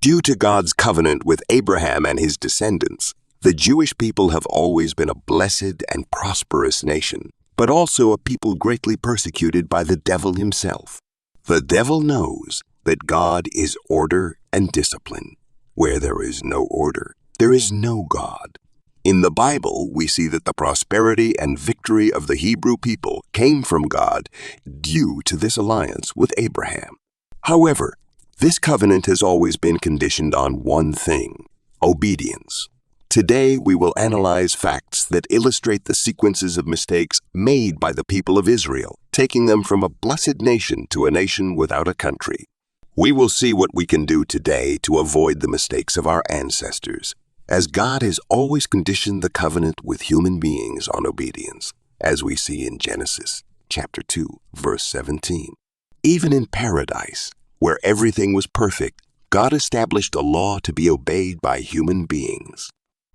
Due to God's covenant with Abraham and his descendants, the Jewish people have always been a blessed and prosperous nation, but also a people greatly persecuted by the devil himself. The devil knows that God is order and discipline. Where there is no order, there is no God. In the Bible, we see that the prosperity and victory of the Hebrew people came from God due to this alliance with Abraham. However, this covenant has always been conditioned on one thing: obedience. Today, we will analyze facts that illustrate the sequences of mistakes made by the people of Israel, taking them from a blessed nation to a nation without a country. We will see what we can do today to avoid the mistakes of our ancestors, as God has always conditioned the covenant with human beings on obedience, as we see in Genesis chapter 2, verse 17. Even in paradise, where everything was perfect, God established a law to be obeyed by human beings.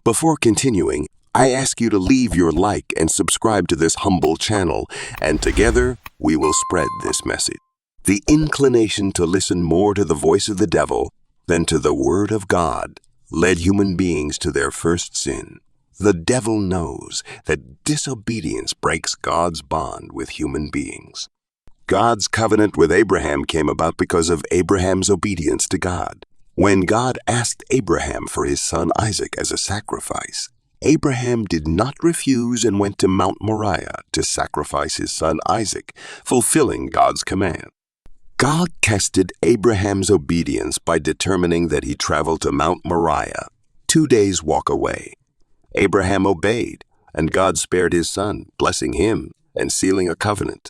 Before continuing, I ask you to leave your like and subscribe to this humble channel, and together we will spread this message. The inclination to listen more to the voice of the devil than to the word of God led human beings to their first sin. The devil knows that disobedience breaks God's bond with human beings. God's covenant with Abraham came about because of Abraham's obedience to God. When God asked Abraham for his son Isaac as a sacrifice, Abraham did not refuse and went to Mount Moriah to sacrifice his son Isaac, fulfilling God's command. God tested Abraham's obedience by determining that he travel to Mount Moriah, 2 days' walk away. Abraham obeyed, and God spared his son, blessing him and sealing a covenant.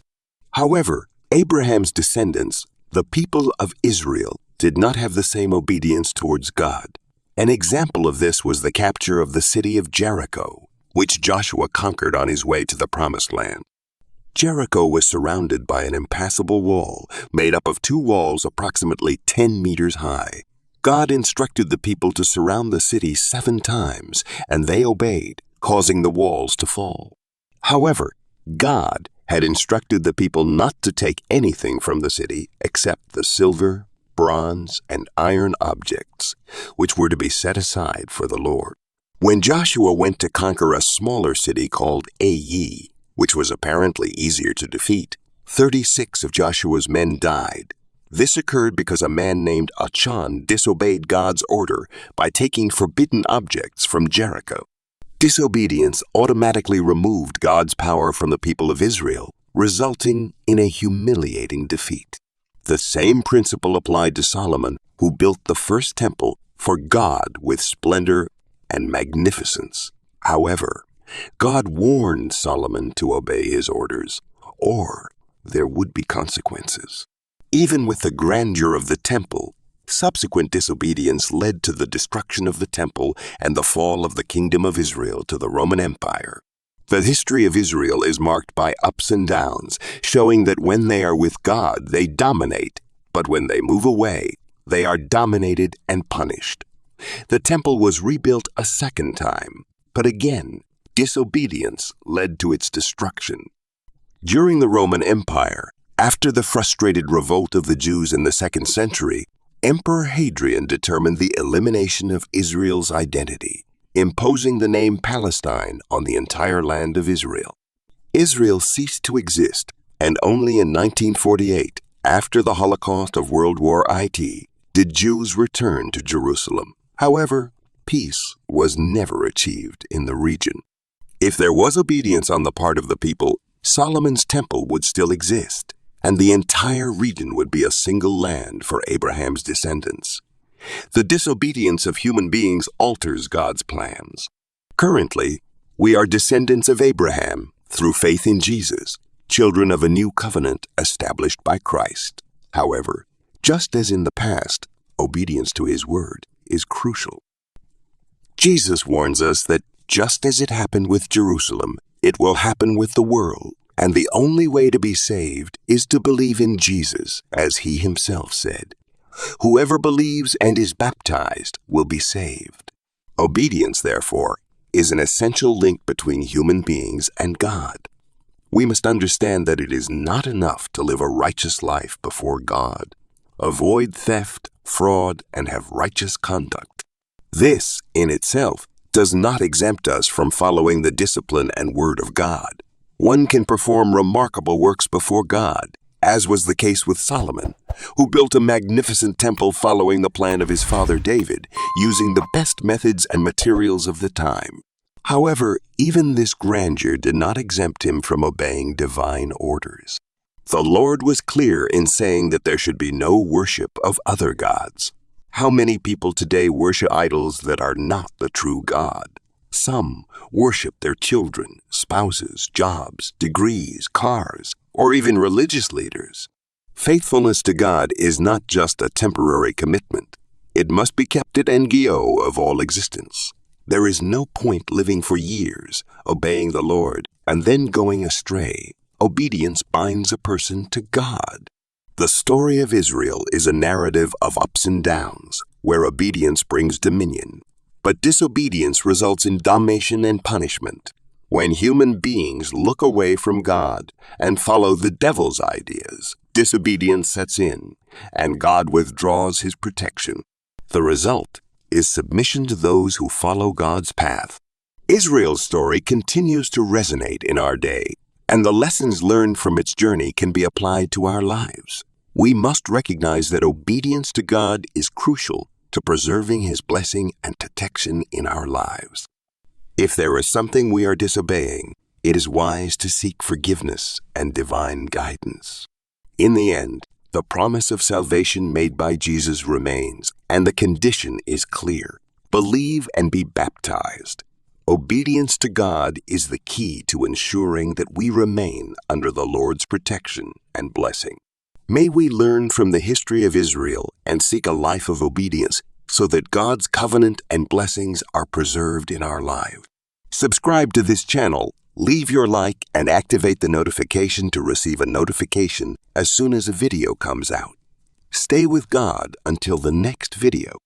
However, Abraham's descendants, the people of Israel, did not have the same obedience towards God. An example of this was the capture of the city of Jericho, which Joshua conquered on his way to the Promised Land. Jericho was surrounded by an impassable wall made up of 2 walls approximately 10 meters high. God instructed the people to surround the city 7 times, and they obeyed, causing the walls to fall. However, God had instructed the people not to take anything from the city except the silver, bronze, and iron objects, which were to be set aside for the Lord. When Joshua went to conquer a smaller city called Ai, which was apparently easier to defeat, 36 of Joshua's men died. This occurred because a man named Achan disobeyed God's order by taking forbidden objects from Jericho. Disobedience automatically removed God's power from the people of Israel, resulting in a humiliating defeat. The same principle applied to Solomon, who built the first temple for God with splendor and magnificence. However, God warned Solomon to obey his orders, or there would be consequences. Even with the grandeur of the temple, subsequent disobedience led to the destruction of the temple and the fall of the kingdom of Israel to the Roman Empire. The history of Israel is marked by ups and downs, showing that when they are with God, they dominate, but when they move away, they are dominated and punished. The temple was rebuilt a second time, but again, disobedience led to its destruction. During the Roman Empire, after the frustrated revolt of the Jews in the 2nd century, Emperor Hadrian determined the elimination of Israel's identity, imposing the name Palestine on the entire land of Israel. Israel ceased to exist, and only in 1948, after the Holocaust of World War IT, did Jews return to Jerusalem. However, peace was never achieved in the region. If there was obedience on the part of the people, Solomon's temple would still exist, and the entire region would be a single land for Abraham's descendants. The disobedience of human beings alters God's plans. Currently, we are descendants of Abraham through faith in Jesus, children of a new covenant established by Christ. However, just as in the past, obedience to his word is crucial. Jesus warns us that just as it happened with Jerusalem, it will happen with the world, and the only way to be saved is to believe in Jesus, as he himself said. Whoever believes and is baptized will be saved. Obedience, therefore, is an essential link between human beings and God. We must understand that it is not enough to live a righteous life before God. Avoid theft, fraud, and have righteous conduct. This, in itself, does not exempt us from following the discipline and word of God. One can perform remarkable works before God, as was the case with Solomon, who built a magnificent temple following the plan of his father David, using the best methods and materials of the time. However, even this grandeur did not exempt him from obeying divine orders. The Lord was clear in saying that there should be no worship of other gods. How many people today worship idols that are not the true God? Some worship their children, spouses, jobs, degrees, cars, or even religious leaders. Faithfulness to God is not just a temporary commitment. It must be kept at NGO of all existence. There is no point living for years, obeying the Lord, and then going astray. Obedience binds a person to God. The story of Israel is a narrative of ups and downs, where obedience brings dominion. But disobedience results in damnation and punishment. When human beings look away from God and follow the devil's ideas, disobedience sets in, and God withdraws his protection. The result is submission to those who follow God's path. Israel's story continues to resonate in our day, and the lessons learned from its journey can be applied to our lives. We must recognize that obedience to God is crucial to preserving his blessing and protection in our lives. If there is something we are disobeying, it is wise to seek forgiveness and divine guidance. In the end, the promise of salvation made by Jesus remains, and the condition is clear. Believe and be baptized. Obedience to God is the key to ensuring that we remain under the Lord's protection and blessing. May we learn from the history of Israel and seek a life of obedience so that God's covenant and blessings are preserved in our lives. Subscribe to this channel, leave your like, and activate the notification to receive a notification as soon as a video comes out. Stay with God until the next video.